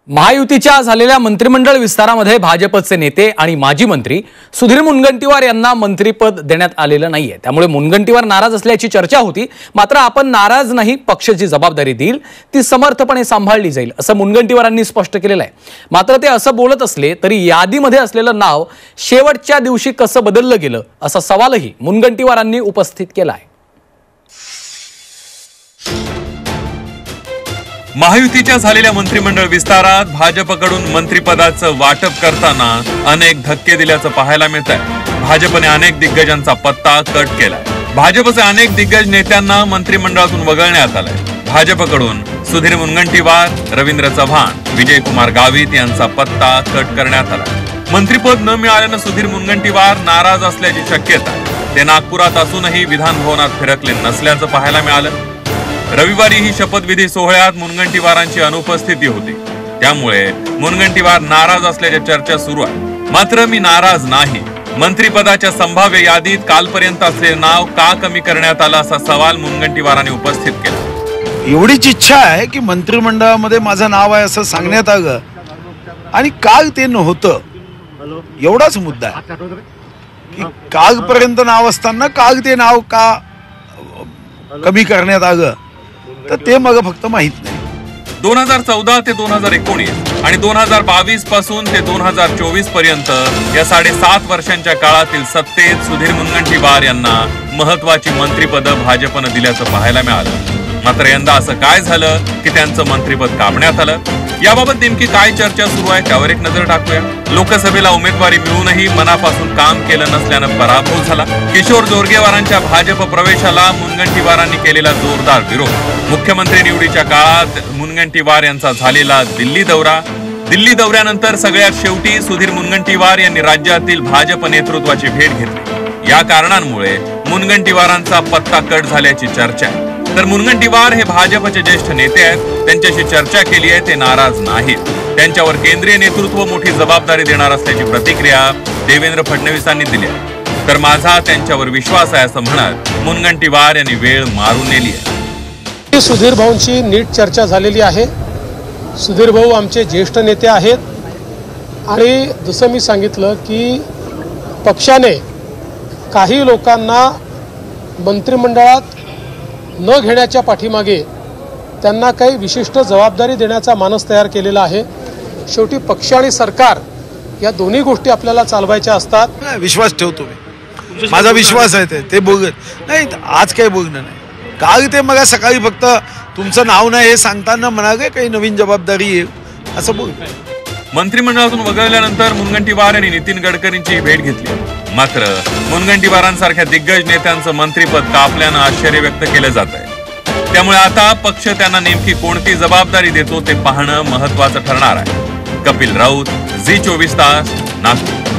महायुतीच्या झालेल्या मंत्रिमंडळ विस्तारामध्ये भाजपचे नेते आणि माजी मंत्री सुधीर मुनगंटीवार यांना मंत्रिपद देण्यात आलेलं नाहीये। त्यामुळे मुनगंटीवार नाराज असल्याची चर्चा होती। मात्र आपण नाराज नाही, पक्षाची जबाबदारी देईल ती समर्थपणे सांभाळली जाईल असं मुनगंटीवारांनी स्पष्ट केलेलं आहे। मात्र ते असं बोलत असले तरी यादीमध्ये असलेलं नाव शेवटच्या दिवशी कसं बदललं गेलं असा सवालही मुनगंटीवारांनी उपस्थित केला आहे। महायुतीच्या झालेल्या मंत्रिमंडळ विस्तारात भाजपकडून मंत्रिपदाचं वाटप करताना अनेक धक्के दिल्याचं पाहायला मिळतंय। भाजपने अनेक दिग्गजांचा पत्ता कट केलाय। भाजपचे अनेक दिग्गज नेत्यांना मंत्रिमंडळातून वगळण्यात आलंय। भाजपकडून सुधीर मुनगंटीवार, रवींद्र चव्हाण, विजयकुमार गावित यांचा पत्ता कट करण्यात आला। मंत्रिपद न मिळाल्यानं सुधीर मुनगंटीवार नाराज असल्याची शक्यता आहे। ते नागपुरात असूनही विधान भवनात फिरकले नसल्याचं पाहायला मिळालं। रविवारी ही शपथविधी सोहळ्यात मुनगंटीवारांची अनुपस्थिती होती। त्यामुळे मुनगंटीवार नाराज असल्याच्या चर्चा सुरू आहे। मात्र मी नाराज नाही, मंत्रिपदाच्या संभाव्य यादीत कालपर्यंत असलेले नाव का कमी करण्यात आलं असा सवाल मुनगंटीवारांनी उपस्थित केला। एवढीच इच्छा आहे की मंत्रिमंडळामध्ये माझं नाव आहे असं सांगण्यात आलं आणि काल ते नव्हतं, एवढाच मुद्दा आहे की कालपर्यंत नाव असताना काल ते नाव का कमी करण्यात आलं तर ते मला फक्त माहित नाही। 2014 ते 2019 आणि 2022 पासून ते 2024 पर्यंत या 7.5 वर्षांच्या काळातील सत्तेत सुधीर मुनगंटीवार यांना महत्वाची मंत्रिपदं भाजपनं दिल्याचं पाहायला मिळालं। मात्र यंदा असं काय झालं की त्यांचं मंत्रिपद काढण्यात आलं? याबाबत नेमकी काय चर्चा सुरू आहे त्यावर एक नजर टाकूया। लोकसभेला उमेदवारी मिळूनही मनापासून काम केलं नसल्यानं पराभव झाला। किशोर जोरगेवारांच्या भाजप प्रवेशाला मुनगंटीवारांनी केलेला जोरदार विरोध। मुख्यमंत्री निवडीच्या काळात मुनगंटीवार यांचा झालेला दिल्ली दौऱ्यानंतर सगळ्यात शेवटी सुधीर मुनगंटीवार यांनी राज्यातील भाजप नेतृत्वाची भेट घेतली। या कारणांमुळे मुनगंटीवारांचा पत्ता कट झाल्याची चर्चा आहे। तर मुनगंटीवार हे भाजपचे ज्येष्ठ नेते आहेत, त्यांच्याशी चर्चा केली आहे, ते नाराज नाहीत। त्यांच्यावर केंद्रीय नेतृत्व मोठी जबाबदारी देणार असल्याची प्रतिक्रिया देवेंद्र फडणवीसांनी दिली आहे। तर माझा त्यांच्यावर विश्वास आहे असं म्हणत मुनगंटीवार यांनी वेळ मारून नेली आहे। सुधीर भाऊंची नीट चर्चा झालेली आहे। सुधीर भाऊ आमचे ज्येष्ठ नेते आहेत आणि जसं मी सांगितलं की पक्षाने काही लोकांना मंत्रिमंडळात न घेण्याच्या पाठीमागे त्यांना काही विशिष्ट जबाबदारी देण्याचा मानस तयार केलेला आहे। शेवटी पक्ष आणि सरकार या दोन्ही गोष्टी आपल्याला चालवायच्या असतात। विश्वास ठेवतो मी, माझा विश्वास आहे ते बघत नाही। आज काही बघणं नाही, काल ते मला सकाळी फक्त तुमचं नाव नाही हे सांगताना म्हणाले काही नवीन जबाबदारी येईल असं बोल। मंत्रिमंडळातून वगळल्यानंतर मुनगंटीवार यांनी नितीन गडकरींची भेट घेतली। मात्र मुनगंटीवारांसारख्या दिग्गज नेत्यांचं मंत्रिपद कापल्यानं आश्चर्य व्यक्त केलं जात आहे। त्यामुळे आता पक्ष त्यांना नेमकी कोणती जबाबदारी देतो ते पाहणं महत्त्वाचं ठरणार आहे। कपिल राऊत, झी24 तास, नागपूर।